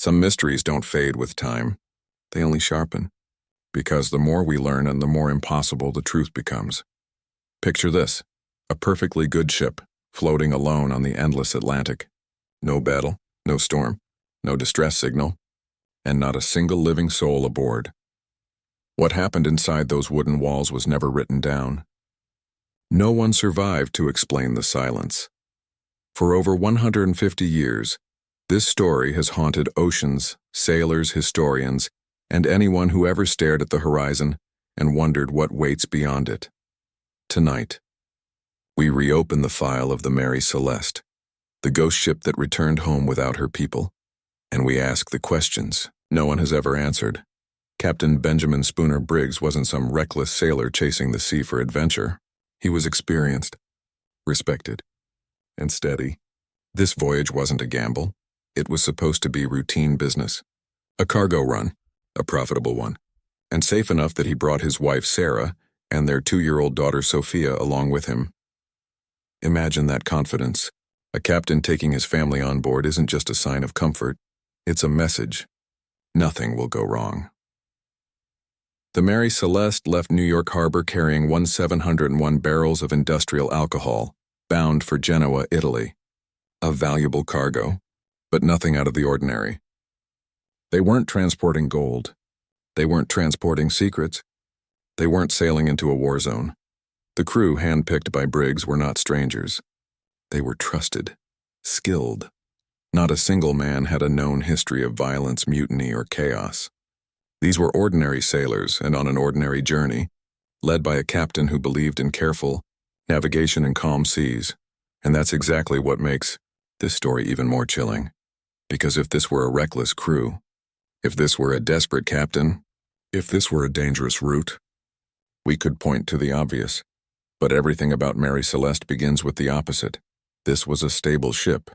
Some mysteries don't fade with time. They only sharpen. Because the more we learn and the more impossible the truth becomes. Picture this, a perfectly good ship, floating alone on the endless Atlantic. No battle, no storm, no distress signal, and not a single living soul aboard. What happened inside those wooden walls was never written down. No one survived to explain the silence. For over 150 years, this story has haunted oceans, sailors, historians, and anyone who ever stared at the horizon and wondered what waits beyond it. Tonight, we reopen the file of the Mary Celeste, the ghost ship that returned home without her people, and we ask the questions no one has ever answered. Captain Benjamin Spooner Briggs wasn't some reckless sailor chasing the sea for adventure. He was experienced, respected, and steady. This voyage wasn't a gamble. It was supposed to be routine business. A cargo run, a profitable one, and safe enough that he brought his wife Sarah and their 2-year-old daughter Sophia along with him. Imagine that confidence. A captain taking his family on board isn't just a sign of comfort, it's a message. Nothing will go wrong. The Mary Celeste left New York Harbor carrying 1,701 barrels of industrial alcohol, bound for Genoa, Italy. A valuable cargo, but nothing out of the ordinary. They weren't transporting gold. They weren't transporting secrets. They weren't sailing into a war zone. The crew, handpicked by Briggs, were not strangers. They were trusted, skilled. Not a single man had a known history of violence, mutiny, or chaos. These were ordinary sailors and on an ordinary journey, led by a captain who believed in careful navigation in calm seas. And that's exactly what makes this story even more chilling. Because if this were a reckless crew, if this were a desperate captain, if this were a dangerous route, we could point to the obvious. But everything about Mary Celeste begins with the opposite. This was a stable ship,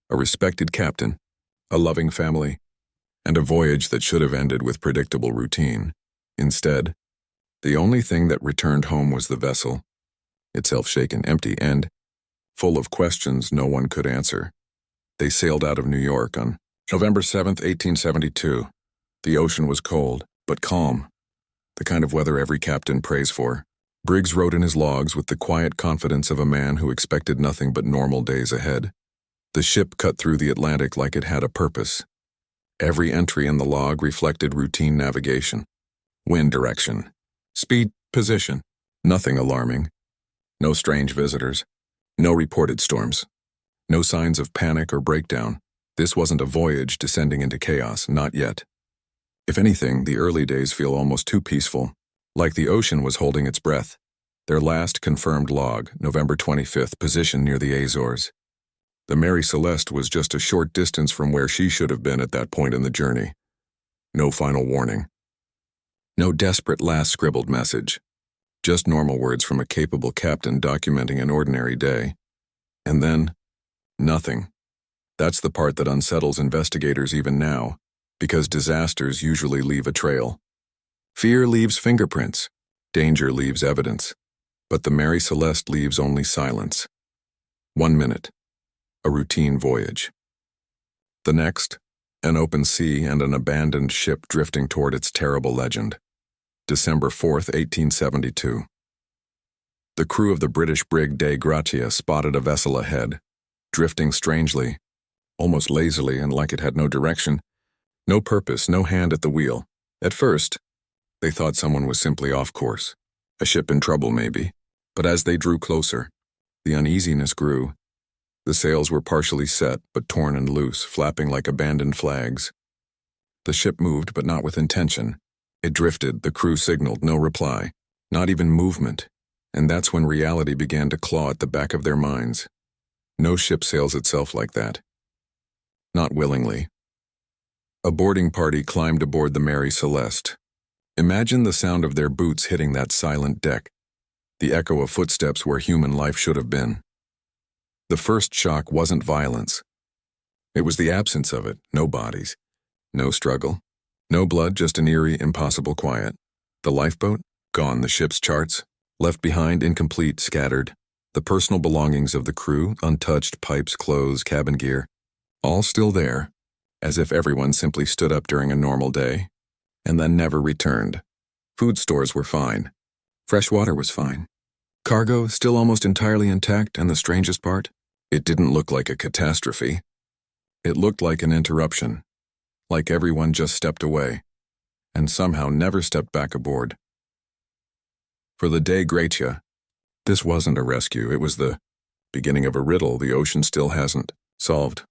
a respected captain, a loving family, and a voyage that should have ended with predictable routine. Instead, the only thing that returned home was the vessel, itself shaken, empty, and full of questions no one could answer. They sailed out of New York on November 7th, 1872. The ocean was cold, but calm, the kind of weather every captain prays for. Briggs wrote in his logs with the quiet confidence of a man who expected nothing but normal days ahead. The ship cut through the Atlantic like it had a purpose. Every entry in the log reflected routine navigation, wind direction, speed, position. Nothing alarming. No strange visitors. No reported storms. No signs of panic or breakdown. This wasn't a voyage descending into chaos, not yet. If anything, the early days feel almost too peaceful, like the ocean was holding its breath. Their last confirmed log, November 25th, position near the Azores. The Mary Celeste was just a short distance from where she should have been at that point in the journey. No final warning. No desperate last scribbled message. Just normal words from a capable captain documenting an ordinary day. And then, nothing. That's the part that unsettles investigators even now, because disasters usually leave a trail. Fear leaves fingerprints. Danger leaves evidence. But the Mary Celeste leaves only silence. 1 minute. A routine voyage. The next, an open sea and an abandoned ship drifting toward its terrible legend. December 4th, 1872. The crew of the British brig Dei Gratia spotted a vessel ahead, drifting strangely, almost lazily and like it had no direction, no purpose, no hand at the wheel. At first, they thought someone was simply off course, a ship in trouble maybe. But as they drew closer, the uneasiness grew. The sails were partially set, but torn and loose, flapping like abandoned flags. The ship moved, but not with intention. It drifted, the crew signaled, no reply, not even movement. And that's when reality began to claw at the back of their minds. No ship sails itself like that. Not willingly. A boarding party climbed aboard the Mary Celeste. Imagine the sound of their boots hitting that silent deck, the echo of footsteps where human life should have been. The first shock wasn't violence. It was the absence of it, no bodies, no struggle, no blood, just an eerie, impossible quiet. The lifeboat? Gone. The ship's charts? Left behind, incomplete, scattered. The personal belongings of the crew, untouched, pipes, clothes, cabin gear, all still there, as if everyone simply stood up during a normal day and then never returned. Food stores were fine. Fresh water was fine. Cargo still almost entirely intact, and the strangest part, it didn't look like a catastrophe. It looked like an interruption, like everyone just stepped away and somehow never stepped back aboard. For the day Gratia, this wasn't a rescue, it was the beginning of a riddle the ocean still hasn't solved.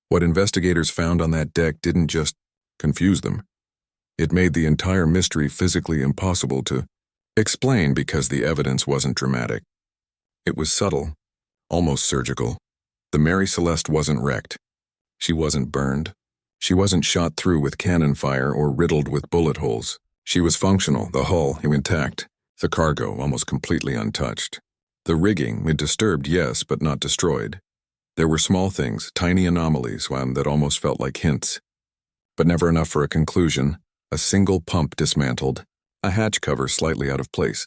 What investigators found on that deck didn't just confuse them. It made the entire mystery physically impossible to explain because the evidence wasn't dramatic. It was subtle, almost surgical. The Mary Celeste wasn't wrecked. She wasn't burned. She wasn't shot through with cannon fire or riddled with bullet holes. She was functional, the hull intact, the cargo almost completely untouched. The rigging, disturbed, yes, but not destroyed. There were small things, tiny anomalies, that almost felt like hints. But never enough for a conclusion. A single pump dismantled, a hatch cover slightly out of place,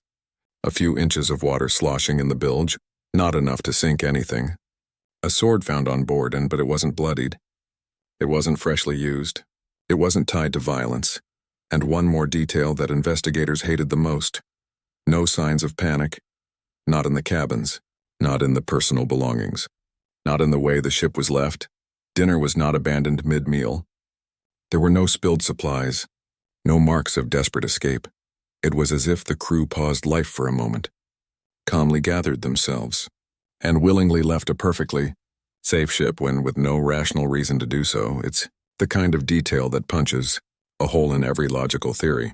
a few inches of water sloshing in the bilge, not enough to sink anything. A sword found on board, but it wasn't bloodied. It wasn't freshly used. It wasn't tied to violence. And one more detail that investigators hated the most. No signs of panic. Not in the cabins. Not in the personal belongings. Not in the way the ship was left. Dinner was not abandoned mid-meal. There were no spilled supplies. No marks of desperate escape. It was as if the crew paused life for a moment, calmly gathered themselves, and willingly left a perfectly safe ship when with no rational reason to do so. It's the kind of detail that punches a hole in every logical theory.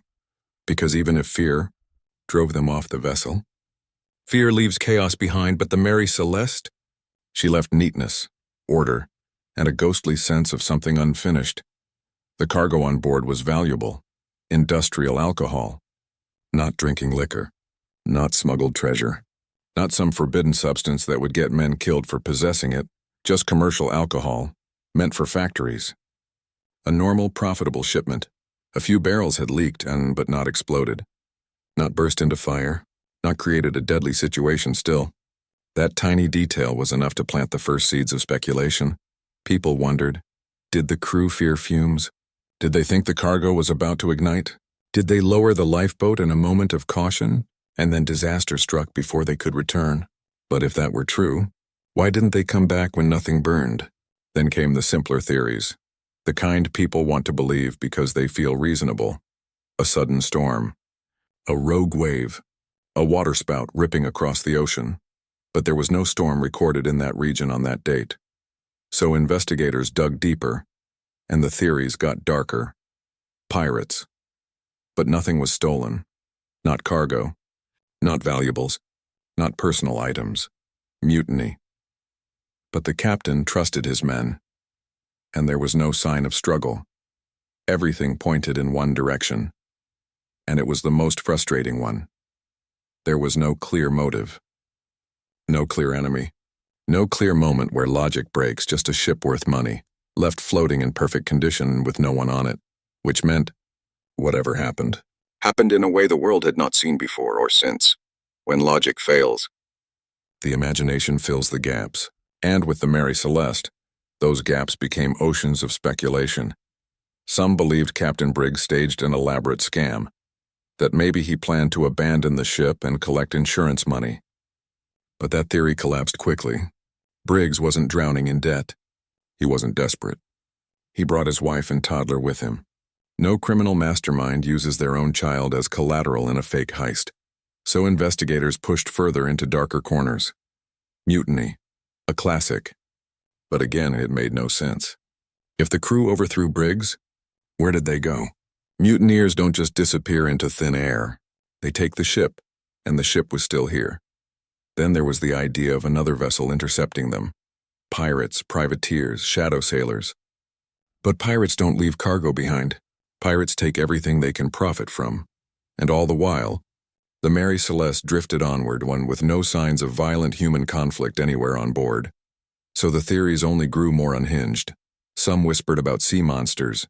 Because even if fear drove them off the vessel, fear leaves chaos behind, but the Mary Celeste, she left neatness, order, and a ghostly sense of something unfinished. The cargo on board was valuable. Industrial alcohol. Not drinking liquor. Not smuggled treasure. Not some forbidden substance that would get men killed for possessing it. Just commercial alcohol, meant for factories. A normal, profitable shipment. A few barrels had leaked but not exploded. Not burst into fire. Not created a deadly situation still. That tiny detail was enough to plant the first seeds of speculation. People wondered, did the crew fear fumes? Did they think the cargo was about to ignite? Did they lower the lifeboat in a moment of caution, and then disaster struck before they could return? But if that were true, why didn't they come back when nothing burned? Then came the simpler theories, the kind people want to believe because they feel reasonable. A sudden storm, a rogue wave, a waterspout ripping across the ocean. But there was no storm recorded in that region on that date. So investigators dug deeper, and the theories got darker. Pirates. But nothing was stolen. Not cargo. Not valuables. Not personal items. Mutiny. But the captain trusted his men, and there was no sign of struggle. Everything pointed in one direction, and it was the most frustrating one. There was no clear motive. No clear enemy. No clear moment where logic breaks, just a ship worth money, left floating in perfect condition with no one on it, which meant whatever happened in a way the world had not seen before or since. When logic fails, the imagination fills the gaps, and with the Mary Celeste, those gaps became oceans of speculation. Some believed Captain Briggs staged an elaborate scam, that maybe he planned to abandon the ship and collect insurance money. But that theory collapsed quickly. Briggs wasn't drowning in debt. He wasn't desperate. He brought his wife and toddler with him. No criminal mastermind uses their own child as collateral in a fake heist. So investigators pushed further into darker corners. Mutiny. A classic. But again, it made no sense. If the crew overthrew Briggs, where did they go? Mutineers don't just disappear into thin air. They take the ship, and the ship was still here. Then there was the idea of another vessel intercepting them. Pirates, privateers, shadow sailors. But pirates don't leave cargo behind. Pirates take everything they can profit from. And all the while, the Mary Celeste drifted onward, one with no signs of violent human conflict anywhere on board. So the theories only grew more unhinged. Some whispered about sea monsters.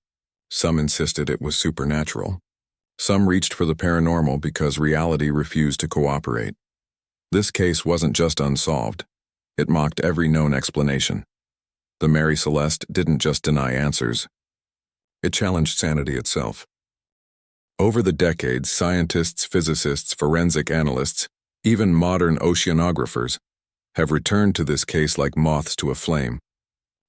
Some insisted it was supernatural. Some reached for the paranormal because reality refused to cooperate. This case wasn't just unsolved. It mocked every known explanation. The Mary Celeste didn't just deny answers. It challenged sanity itself. Over the decades, scientists, physicists, forensic analysts, even modern oceanographers, have returned to this case like moths to a flame.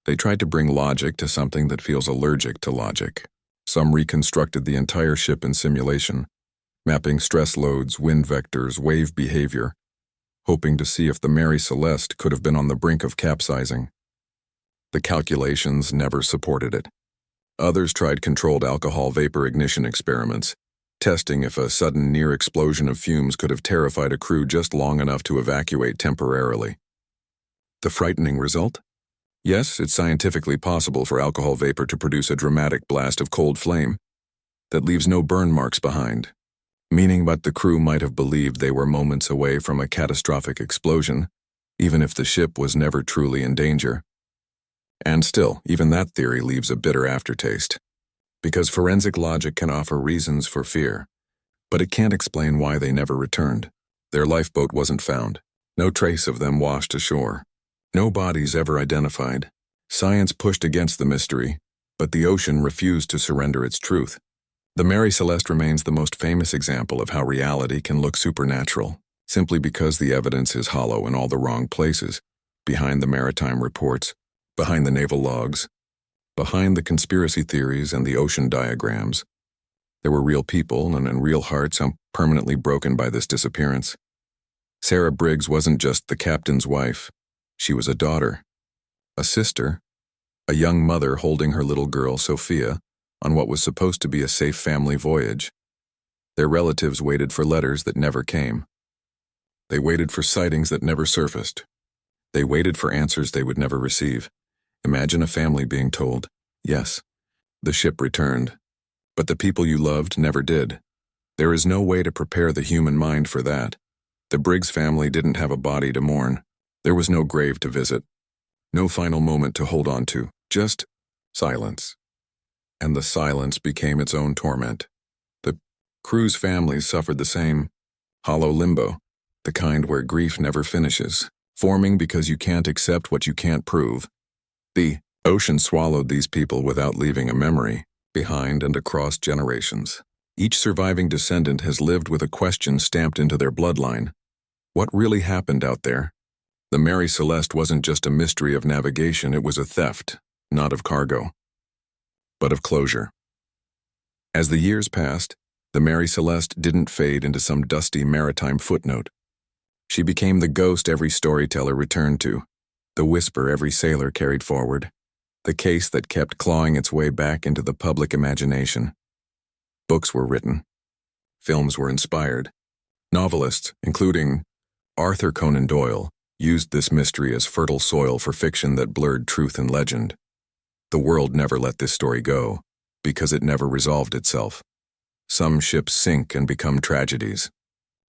They tried to bring logic to something that feels allergic to logic. Some reconstructed the entire ship in simulation, mapping stress loads, wind vectors, wave behavior, hoping to see if the Mary Celeste could have been on the brink of capsizing. The calculations never supported it. Others tried controlled alcohol vapor ignition experiments, testing if a sudden near explosion of fumes could have terrified a crew just long enough to evacuate temporarily. The frightening result? Yes, it's scientifically possible for alcohol vapor to produce a dramatic blast of cold flame that leaves no burn marks behind, meaning that the crew might have believed they were moments away from a catastrophic explosion, even if the ship was never truly in danger. And still, even that theory leaves a bitter aftertaste, because forensic logic can offer reasons for fear, but it can't explain why they never returned. Their lifeboat wasn't found. No trace of them washed ashore. No bodies ever identified. Science pushed against the mystery, but the ocean refused to surrender its truth. The Mary Celeste remains the most famous example of how reality can look supernatural, simply because the evidence is hollow in all the wrong places, behind the maritime reports, behind the naval logs, behind the conspiracy theories and the ocean diagrams. There were real people and real hearts permanently broken by this disappearance. Sarah Briggs wasn't just the captain's wife. She was a daughter, a sister, a young mother holding her little girl, Sophia, on what was supposed to be a safe family voyage. Their relatives waited for letters that never came. They waited for sightings that never surfaced. They waited for answers they would never receive. Imagine a family being told, yes, the ship returned, but the people you loved never did. There is no way to prepare the human mind for that. The Briggs family didn't have a body to mourn. There was no grave to visit, no final moment to hold on to, just silence. And the silence became its own torment. The crew's families suffered the same hollow limbo, the kind where grief never finishes, forming because you can't accept what you can't prove. The ocean swallowed these people without leaving a memory behind and across generations. Each surviving descendant has lived with a question stamped into their bloodline. What really happened out there? The Mary Celeste wasn't just a mystery of navigation, it was a theft, not of cargo, but of closure. As the years passed, the Mary Celeste didn't fade into some dusty maritime footnote. She became the ghost every storyteller returned to, the whisper every sailor carried forward, the case that kept clawing its way back into the public imagination. Books were written. Films were inspired. Novelists, including Arthur Conan Doyle, used this mystery as fertile soil for fiction that blurred truth and legend. The world never let this story go, because it never resolved itself. Some ships sink and become tragedies.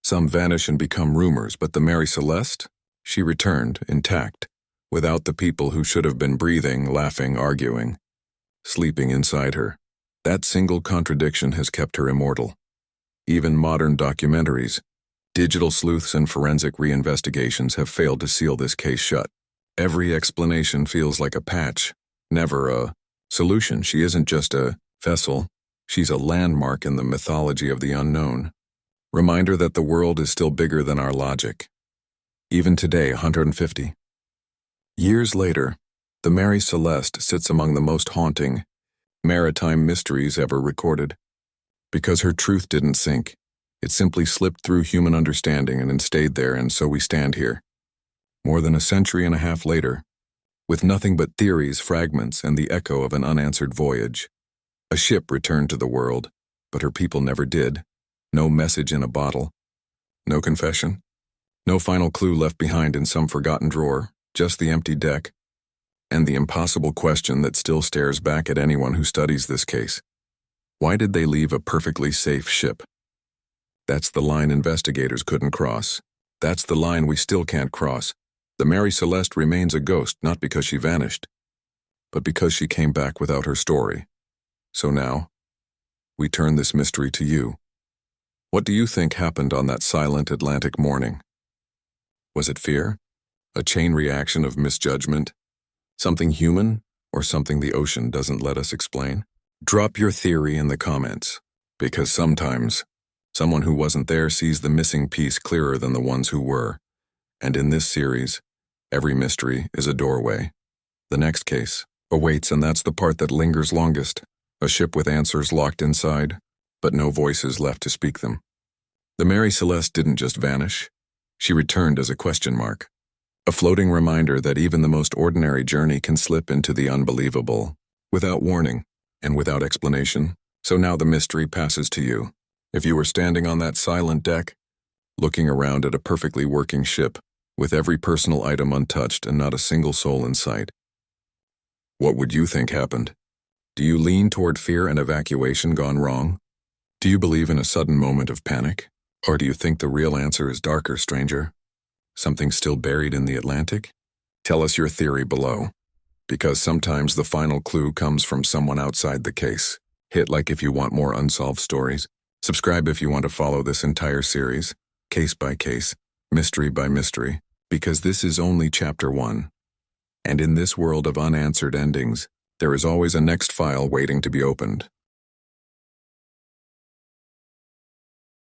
Some vanish and become rumors, but the Mary Celeste? She returned, intact, without the people who should have been breathing, laughing, arguing, sleeping inside her. That single contradiction has kept her immortal. Even modern documentaries, digital sleuths and forensic reinvestigations have failed to seal this case shut. Every explanation feels like a patch, never a solution. She isn't just a vessel, she's a landmark in the mythology of the unknown. Reminder that the world is still bigger than our logic. Even today, 150 years later, the Mary Celeste sits among the most haunting maritime mysteries ever recorded. Because her truth didn't sink. It simply slipped through human understanding and then stayed there, and so we stand here, more than a century and a half later, with nothing but theories, fragments, and the echo of an unanswered voyage. A ship returned to the world, but her people never did. No message in a bottle. No confession. No final clue left behind in some forgotten drawer, just the empty deck. And the impossible question that still stares back at anyone who studies this case. Why did they leave a perfectly safe ship? That's the line investigators couldn't cross. That's the line we still can't cross. The Mary Celeste remains a ghost not because she vanished, but because she came back without her story. So now, we turn this mystery to you. What do you think happened on that silent Atlantic morning? Was it fear? A chain reaction of misjudgment? Something human, or something the ocean doesn't let us explain? Drop your theory in the comments, because sometimes someone who wasn't there sees the missing piece clearer than the ones who were. And in this series, every mystery is a doorway. The next case awaits, and that's the part that lingers longest. A ship with answers locked inside, but no voices left to speak them. The Mary Celeste didn't just vanish. She returned as a question mark. A floating reminder that even the most ordinary journey can slip into the unbelievable, without warning and without explanation. So now the mystery passes to you. If you were standing on that silent deck, looking around at a perfectly working ship, with every personal item untouched and not a single soul in sight, what would you think happened? Do you lean toward fear and evacuation gone wrong? Do you believe in a sudden moment of panic? Or do you think the real answer is darker, stranger? Something still buried in the Atlantic? Tell us your theory below, because sometimes the final clue comes from someone outside the case. Hit like if you want more unsolved stories. Subscribe if you want to follow this entire series, case by case, mystery by mystery, because this is only chapter 1. And in this world of unanswered endings, there is always a next file waiting to be opened.